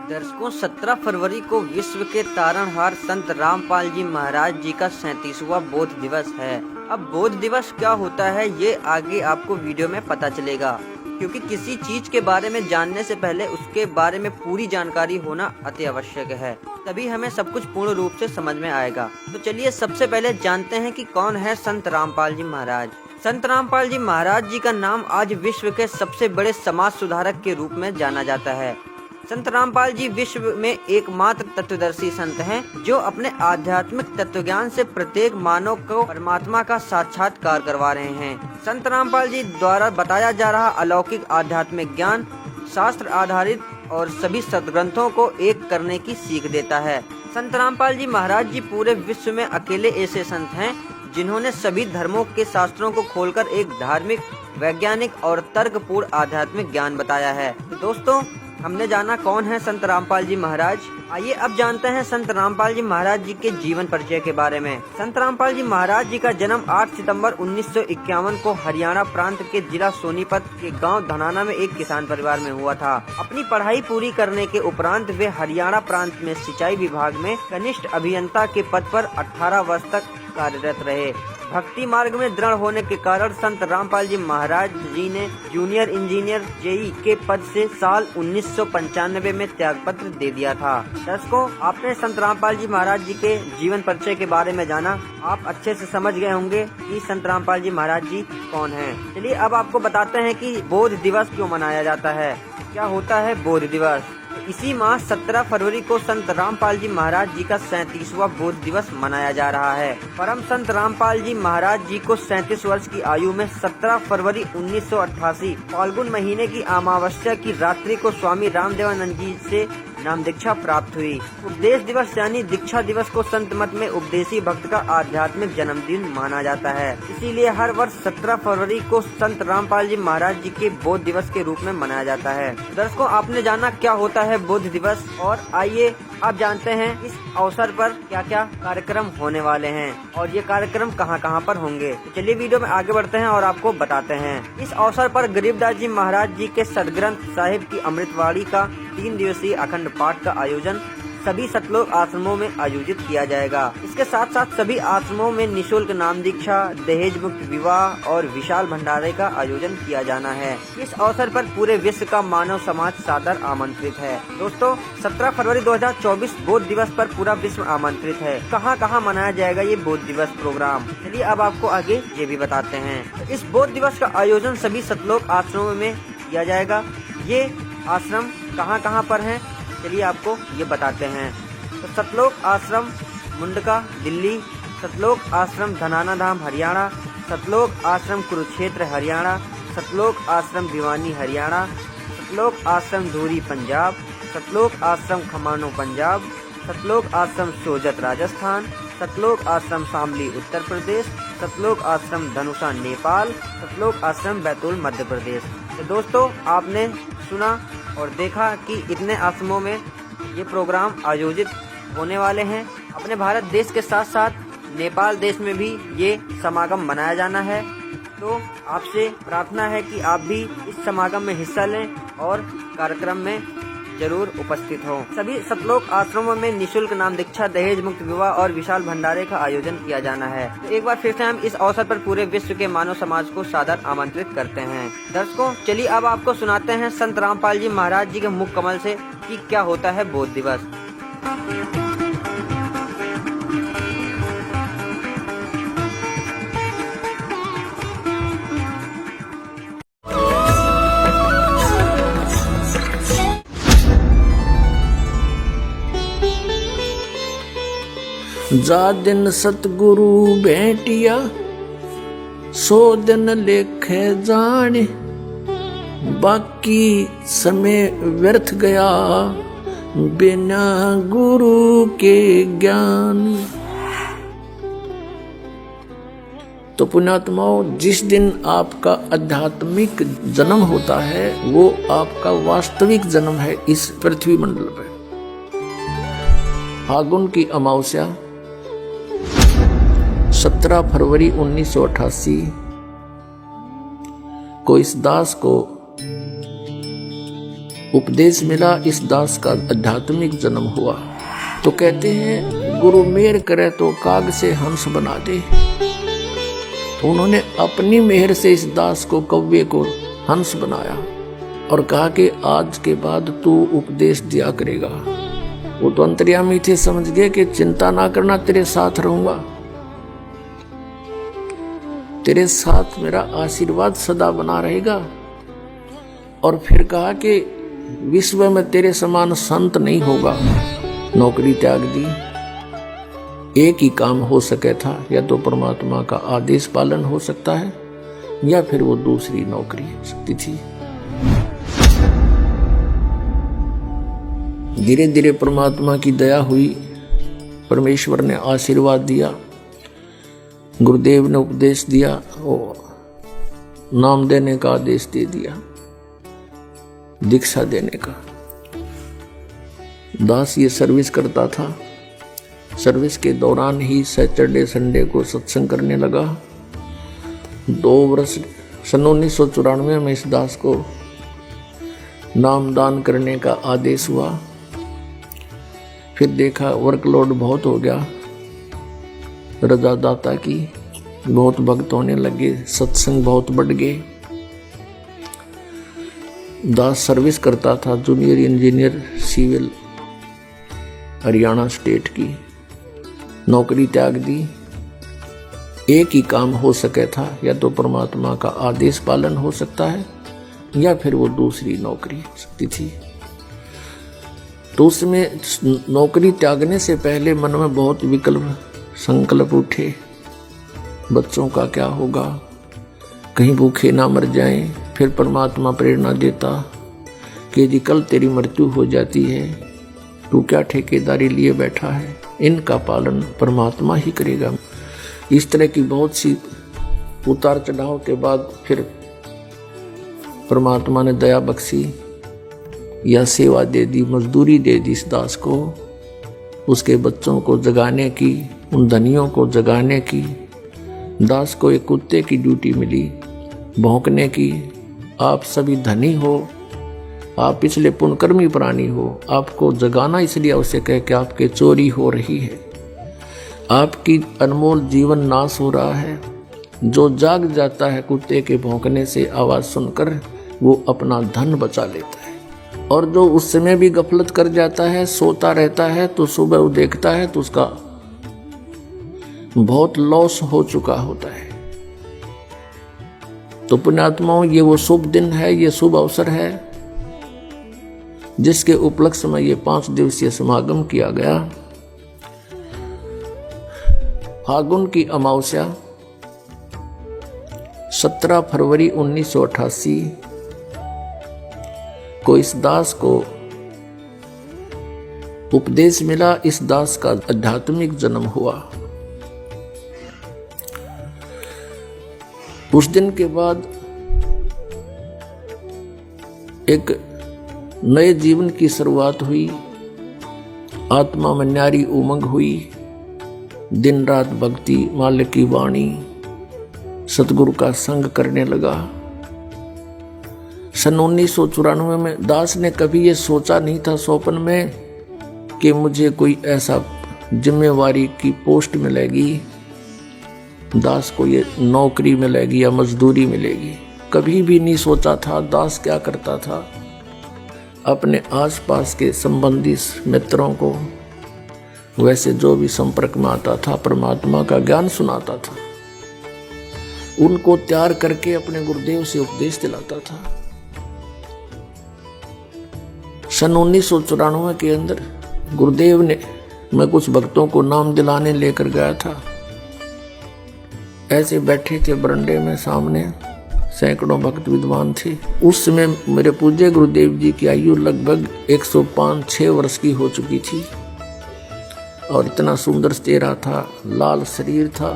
दर्शकों 17 फरवरी को विश्व के तारणहार संत रामपाल जी महाराज जी का 37वां बोध दिवस है। अब बोध दिवस क्या होता है ये आगे आपको वीडियो में पता चलेगा, क्योंकि किसी चीज के बारे में जानने से पहले उसके बारे में पूरी जानकारी होना अति आवश्यक है, तभी हमें सब कुछ पूर्ण रूप से समझ में आएगा। तो चलिए सबसे पहले जानते हैं कि कौन है संत रामपाल जी महाराज। संत रामपाल जी महाराज जी का नाम आज विश्व के सबसे बड़े समाज सुधारक के रूप में जाना जाता है। संत रामपाल जी विश्व में एकमात्र तत्वदर्शी संत हैं, जो अपने आध्यात्मिक तत्वज्ञान से प्रत्येक मानव को परमात्मा का साक्षात्कार करवा रहे हैं। संत रामपाल जी द्वारा बताया जा रहा अलौकिक आध्यात्मिक ज्ञान शास्त्र आधारित और सभी सदग्रंथों को एक करने की सीख देता है। संत रामपाल जी महाराज जी पूरे विश्व में अकेले ऐसे संत हैं जिन्होंने सभी धर्मों के शास्त्रों को खोलकर एक धार्मिक, वैज्ञानिक और तर्कपूर्ण आध्यात्मिक ज्ञान बताया है। तो दोस्तों, हमने जाना कौन है संत रामपाल जी महाराज। आइए अब जानते हैं संत रामपाल जी महाराज जी के जीवन परिचय के बारे में। संत रामपाल जी महाराज जी का जन्म 8 सितंबर 1951 को हरियाणा प्रांत के जिला सोनीपत के गांव धनाना में एक किसान परिवार में हुआ था। अपनी पढ़ाई पूरी करने के उपरांत वे हरियाणा प्रांत में सिंचाई विभाग में कनिष्ठ अभियंता के पद पर 18 वर्ष तक कार्यरत रहे। भक्ति मार्ग में दृढ़ होने के कारण संत रामपाल जी महाराज जी ने जूनियर इंजीनियर जेई के पद से साल 1995 में त्यागपत्र दे दिया था। दर्शकों, आपने संत रामपाल जी महाराज जी के जीवन परिचय के बारे में जाना। आप अच्छे से समझ गए होंगे कि संत रामपाल जी महाराज जी कौन हैं। चलिए अब आपको बताते हैं कि बोध दिवस क्यों मनाया जाता है, क्या होता है बोध दिवस। इसी माह 17 फरवरी को संत रामपाल जी महाराज जी का 37वां बोध दिवस मनाया जा रहा है। परम संत रामपाल जी महाराज जी को 37 वर्ष की आयु में 17 फरवरी 1988 फाल्गुन महीने की अमावस्या की रात्रि को स्वामी रामदेवानंद जी से नाम दीक्षा प्राप्त हुई। उपदेश दिवस यानी दीक्षा दिवस को संत मत में उपदेशी भक्त का आध्यात्मिक जन्मदिन माना जाता है। इसीलिए हर वर्ष 17 फरवरी को संत रामपाल जी महाराज जी के बोध दिवस के रूप में मनाया जाता है। दर्शकों, आपने जाना क्या होता है बोध दिवस, और आइए आप जानते हैं इस अवसर पर क्या क्या कार्यक्रम होने वाले हैं और ये कार्यक्रम कहां कहां पर होंगे। तो चलिए वीडियो में आगे बढ़ते हैं और आपको बताते हैं। इस अवसर पर गरीबदास जी महाराज जी के सदग्रंथ साहिब की अमृतवाणी का 3 दिवसीय अखंड पाठ का आयोजन सभी सतलोक आश्रमों में आयोजित किया जाएगा। इसके साथ साथ सभी आश्रमों में निःशुल्क नाम दीक्षा, दहेज मुक्त विवाह और विशाल भंडारे का आयोजन किया जाना है। इस अवसर पर पूरे विश्व का मानव समाज सादर आमंत्रित है। दोस्तों, 17 फरवरी 2024 बोध दिवस पर पूरा विश्व आमंत्रित है। कहां कहां मनाया जाएगा ये बोध दिवस प्रोग्राम, चलिए अब आपको आगे ये भी बताते हैं। इस बोध दिवस का आयोजन सभी सतलोक आश्रमों में किया जाएगा। ये आश्रम कहां कहां पर हैं, चलिए आपको ये बताते हैं। तो सतलोक आश्रम मुंडका दिल्ली, सतलोक आश्रम धनाना धाम हरियाणा, सतलोक आश्रम कुरुक्षेत्र हरियाणा, सतलोक आश्रम भिवानी हरियाणा, सतलोक आश्रम धूरी पंजाब, सतलोक आश्रम खमानो पंजाब, सतलोक आश्रम सोजत राजस्थान, सतलोक आश्रम शामली उत्तर प्रदेश, सतलोक आश्रम धनुषा नेपाल, सतलोक आश्रम बैतूल मध्य प्रदेश। तो दोस्तों, आपने सुना और देखा कि इतने आश्रमों में ये प्रोग्राम आयोजित होने वाले हैं। अपने भारत देश के साथ साथ नेपाल देश में भी ये समागम मनाया जाना है। तो आपसे प्रार्थना है कि आप भी इस समागम में हिस्सा लें और कार्यक्रम में जरूर उपस्थित हो। सभी सतलोक आश्रमों में निःशुल्क नाम दीक्षा, दहेज मुक्त विवाह और विशाल भंडारे का आयोजन किया जाना है। तो एक बार फिर से हम इस अवसर पर पूरे विश्व के मानव समाज को सादर आमंत्रित करते हैं। दर्शकों, चलिए अब आपको सुनाते हैं संत रामपाल जी महाराज जी के मुख कमल से कि क्या होता है बोध दिवस। जा दिन सतगुरु भेंटिया, सो दिन लेखे जाने, बाकी समय व्यर्थ गया बिना गुरु के ज्ञान। तो पुण्यात्माओं, जिस दिन आपका आध्यात्मिक जन्म होता है वो आपका वास्तविक जन्म है इस पृथ्वी मंडल पर। फागुन की अमावस्या 17 फरवरी 1988 को इस दास को उपदेश मिला, इस दास का आध्यात्मिक जन्म हुआ। तो कहते हैं गुरु मेहर करे तो काग से हंस बना दे। उन्होंने अपनी मेहर से इस दास को, कव्वे को हंस बनाया और कहा कि आज के बाद तू उपदेश दिया करेगा। वो तो अंतर्यामी थे, समझ गए कि चिंता ना करना, तेरे साथ रहूंगा, तेरे साथ मेरा आशीर्वाद सदा बना रहेगा। और फिर कहा कि विश्व में तेरे समान संत नहीं होगा। नौकरी त्याग दी। एक ही काम हो सके था, या तो परमात्मा का आदेश पालन हो सकता है या फिर वो दूसरी नौकरी हो सकती थी। धीरे धीरे परमात्मा की दया हुई, परमेश्वर ने आशीर्वाद दिया, गुरुदेव ने उपदेश दिया, वो नाम देने का आदेश दे दिया, दीक्षा देने का। दास ये सर्विस करता था। सर्विस के दौरान ही सैटरडे संडे को सत्संग करने लगा। 2 वर्ष सन 1994 में इस दास को नामदान करने का आदेश हुआ। फिर देखा वर्कलोड बहुत हो गया, रजादाता की बहुत भक्त होने लगे, सत्संग बहुत बढ़ गए। दास सर्विस करता था, junior engineer civil Haryana state की। नौकरी त्याग दी। एक ही काम हो सके था, या तो परमात्मा का आदेश पालन हो सकता है या फिर वो दूसरी नौकरी हो सकती थी। तो उसमें नौकरी त्यागने से पहले मन में बहुत विकल्प संकल्प उठे। बच्चों का क्या होगा, कहीं भूखे ना मर जाएं। फिर परमात्मा प्रेरणा देता कि यदि कल तेरी मृत्यु हो जाती है, तू क्या ठेकेदारी लिए बैठा है, इनका पालन परमात्मा ही करेगा। इस तरह की बहुत सी उतार चढ़ाव के बाद फिर परमात्मा ने दया बख्शी, या सेवा दे दी, मजदूरी दे दी इस दास को, उसके बच्चों को जगाने की, उन धनियों को जगाने की। दास को एक कुत्ते की ड्यूटी मिली, भौंकने की। आप सभी धनी हो, आप पिछले पुण्यकर्मी प्राणी हो, आपको जगाना इसलिए आवश्यक है कि आपके चोरी हो रही है, आपकी अनमोल जीवन नाश हो रहा है। जो जाग जाता है कुत्ते के भौंकने से आवाज सुनकर, वो अपना धन बचा लेता है। और जो उस समय भी गफलत कर जाता है, सोता रहता है, तो सुबह वो देखता है तो उसका बहुत लॉस हो चुका होता है। तो पुण्यात्माओं, ये वो शुभ दिन है, ये शुभ अवसर है जिसके उपलक्ष्य में ये 5 दिवसीय समागम किया गया। फागुन की अमावस्या 17 फरवरी 1988 को इस दास को उपदेश मिला, इस दास का आध्यात्मिक जन्म हुआ। उस दिन के बाद एक नए जीवन की शुरुआत हुई। आत्मा में न्यारी उमंग हुई। दिन रात भक्ति, मालिक की वाणी, सतगुरु का संग करने लगा। सन 1994 में दास ने कभी ये सोचा नहीं था स्वप्न में कि मुझे कोई ऐसा जिम्मेवारी की पोस्ट मिलेगी, दास को ये नौकरी मिलेगी या मजदूरी मिलेगी। कभी भी नहीं सोचा था। दास क्या करता था, अपने आसपास के संबंधी मित्रों को, वैसे जो भी संपर्क में आता था, परमात्मा का ज्ञान सुनाता था, उनको तैयार करके अपने गुरुदेव से उपदेश दिलाता था। सन 1994 के अंदर गुरुदेव ने, मैं कुछ भक्तों को नाम दिलाने लेकर गया था। ऐसे बैठे थे बरंडे में, सामने सैकड़ों भक्त विद्वान थे। उस समय मेरे पूज्य गुरुदेव जी की आयु लगभग 105-6 वर्ष की हो चुकी थी और इतना सुंदर चेहरा था, लाल शरीर था।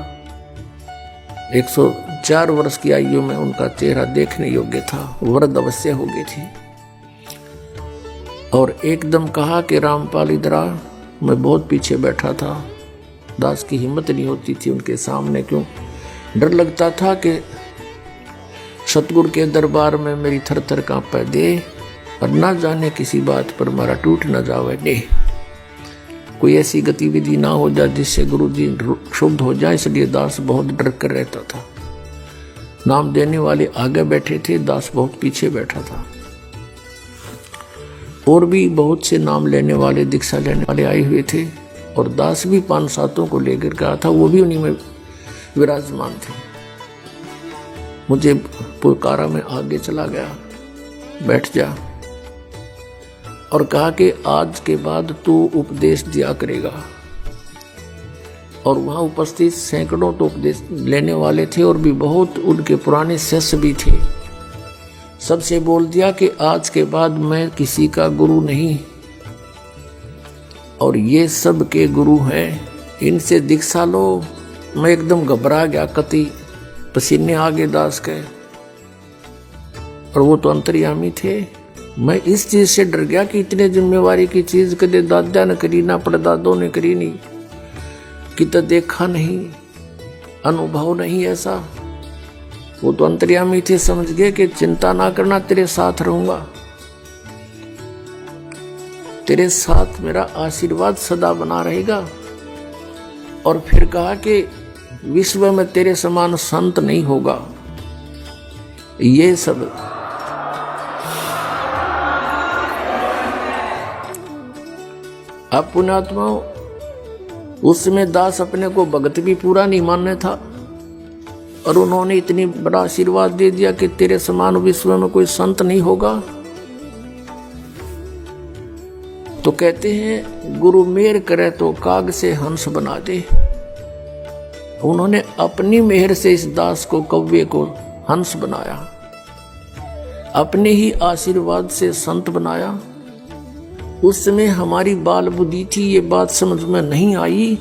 104 वर्ष की आयु में उनका चेहरा देखने योग्य था, वृद्ध अवश्य हो गई थी। और एकदम कहा कि रामपाल इधर आ। मैं बहुत पीछे बैठा था। दास की हिम्मत नहीं होती थी उनके सामने, क्यों डर लगता था कि सतगुरु के दरबार में मेरी थर थर कांपे दे, और ना जाने किसी बात पर मारा टूट न जावे ने, कोई ऐसी गतिविधि ना हो जाए जिससे गुरु जी क्षुब्ध हो जाए। इसलिए दास बहुत डर कर रहता था। नाम देने वाले आगे बैठे थे, दास बहुत पीछे बैठा था। और भी बहुत से नाम लेने वाले, दीक्षा लेने वाले आए हुए थे और दास भी 5-7 को लेकर गया था, वो भी उन्हीं में विराजमान थे। मुझे पुकारा में आगे चला गया, बैठ जा, और कहा कि आज के बाद तू उपदेश दिया करेगा। और वहां उपस्थित सैकड़ों तो उपदेश लेने वाले थे और भी बहुत उनके पुराने शिष्य भी थे। सबसे बोल दिया कि आज के बाद मैं किसी का गुरु नहीं, और ये सब के गुरु हैं, इनसे दीक्षा लो। मैं एकदम घबरा गया, कति पसीने आ गए दास के, और वो तो अंतर्यामी थे। मैं इस चीज से डर गया कि इतने जिम्मेवारी की चीज कदे दादा ने करी ना, परदादों ने करी नहीं, कि तो देखा नहीं, अनुभव नहीं ऐसा। वो तो अंतर्यामी थे, समझ गए कि चिंता ना करना, तेरे साथ रहूंगा, तेरे साथ मेरा आशीर्वाद सदा बना रहेगा। और फिर कहा कि विश्व में तेरे समान संत नहीं होगा। ये सब अब पुण्यात्मा, उस समय दास अपने को भगत भी पूरा नहीं मानने था, और उन्होंने इतनी बड़ा आशीर्वाद दे दिया कि तेरे समान विश्व में कोई संत नहीं होगा। तो कहते हैं गुरु मेहर करे तो काग से हंस बना दे। उन्होंने अपनी मेहर से इस दास को, कौवे को हंस बनाया, अपने ही आशीर्वाद से संत बनाया। उस समय हमारी बाल बुद्धि थी, ये बात समझ में नहीं आई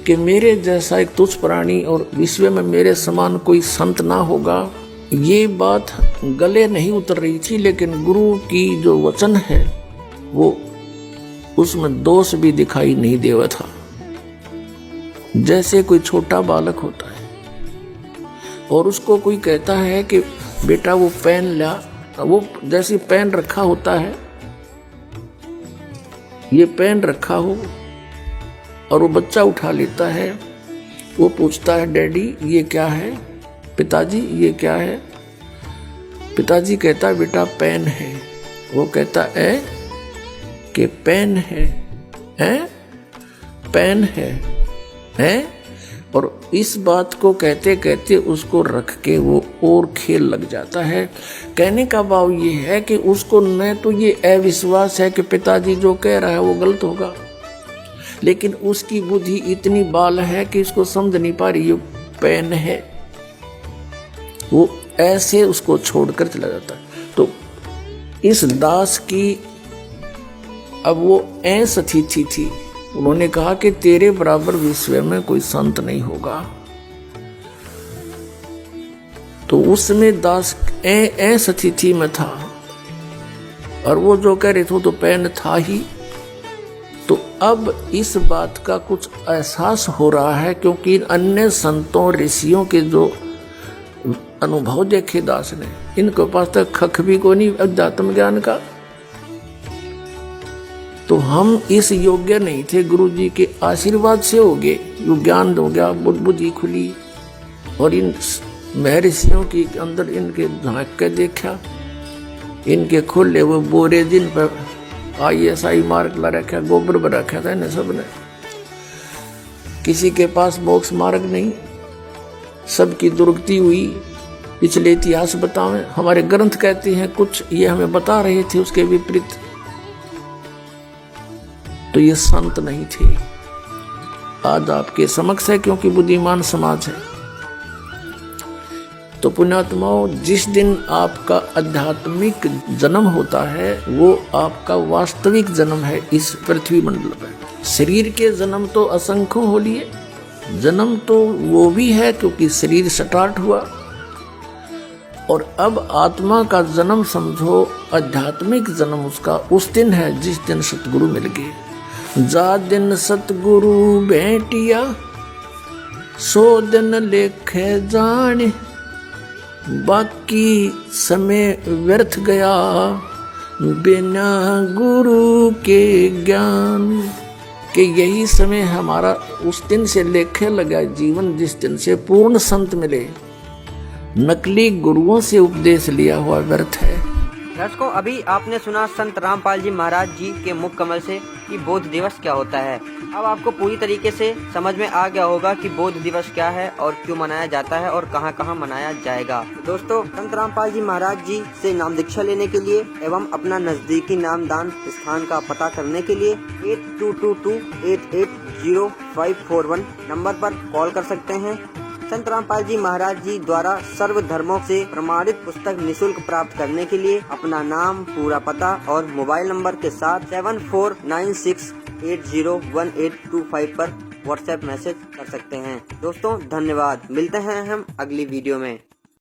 कि मेरे जैसा एक तुच्छ प्राणी और विश्व में मेरे समान कोई संत ना होगा। ये बात गले नहीं उतर रही थी, लेकिन गुरु की जो वचन है वो उसमें दोष भी दिखाई नहीं देवा था। जैसे कोई छोटा बालक होता है और उसको कोई कहता है कि बेटा वो पेन ला, वो जैसे पेन रखा होता है, ये पेन रखा हो और वो बच्चा उठा लेता है, वो पूछता है डैडी ये क्या है, पिताजी ये क्या है। पिताजी कहता है बेटा पेन है। वो कहता है कि पेन है, पेन है। और इस बात को कहते कहते उसको रख के वो और खेल लग जाता है। कहने का भाव ये है कि उसको न तो ये अविश्वास है कि पिताजी जो कह रहा है वो गलत होगा, लेकिन उसकी बुद्धि इतनी बाल है कि इसको समझ नहीं पा रही ये पेन है। वो ऐसे उसको छोड़कर चला जाता है। तो इस दास की अब वो ऐस स्थिति थी। उन्होंने कहा कि तेरे बराबर विश्व में कोई संत नहीं होगा। तो उस समय दास ऐस स्थिति में था, और वो जो कह रहे थे तो पेन था ही। तो अब इस बात का कुछ एहसास हो रहा है, क्योंकि अन्य संतों ऋषियों के जो अनुभव देखे दास ने, इनके पास तक खख भी को नहीं अध्यात्म ज्ञान का। तो हम इस योग्य नहीं थे, गुरु जी के आशीर्वाद से हो गए, यो ज्ञान हो गया, बुद्धि खुली, और इन महर्षियों के अंदर इनके झांक के देखा, इनके खुले वो बोरे जिन पर ISI मार्क ला रखा, गोबर पर रखा था इन्हें सब ने। किसी के पास मोक्ष मार्ग नहीं, सबकी दुर्गति हुई। पिछले इतिहास बतावें, हमारे ग्रंथ कहते हैं कुछ, ये हमें बता रहे थे उसके विपरीत। तो ये संत नहीं थे। आज आपके समक्ष है, क्योंकि बुद्धिमान समाज है। तो पुण्यात्माओं, जिस दिन आपका आध्यात्मिक जन्म होता है वो आपका वास्तविक जन्म है इस पृथ्वी मंडल में। शरीर के जन्म तो असंख्य हो लिए, जन्म तो वो भी है क्योंकि शरीर स्टार्ट हुआ, और अब आत्मा का जन्म समझो, आध्यात्मिक जन्म उसका उस दिन है जिस दिन सतगुरु मिल गए। जा दिन सतगुरु भेटिया, सो दिन लेखे जाने, बाकी समय व्यर्थ गया, बिना गुरु के ज्ञान कि यही समय हमारा उस दिन से लेखे लगा जीवन जिस दिन से पूर्ण संत मिले। नकली गुरुओं से उपदेश लिया हुआ व्यर्थ है। दर्शकों, अभी आपने सुना संत रामपाल जी महाराज जी के मुख कमल से कि बोध दिवस क्या होता है। अब आपको पूरी तरीके से समझ में आ गया होगा कि बोध दिवस क्या है और क्यों मनाया जाता है और कहां कहां मनाया जाएगा। दोस्तों, संत रामपाल जी महाराज जी से नाम दीक्षा लेने के लिए एवं अपना नजदीकी नामदान स्थान का पता करने के लिए 8222880541 नंबर पर कॉल कर सकते हैं। संत रामपाल जी महाराज जी द्वारा सर्व धर्मों से प्रमाणित पुस्तक निशुल्क प्राप्त करने के लिए अपना नाम, पूरा पता और मोबाइल नंबर के साथ 7496801825 पर व्हाट्सएप मैसेज कर सकते हैं। दोस्तों, धन्यवाद। मिलते हैं हम अगली वीडियो में।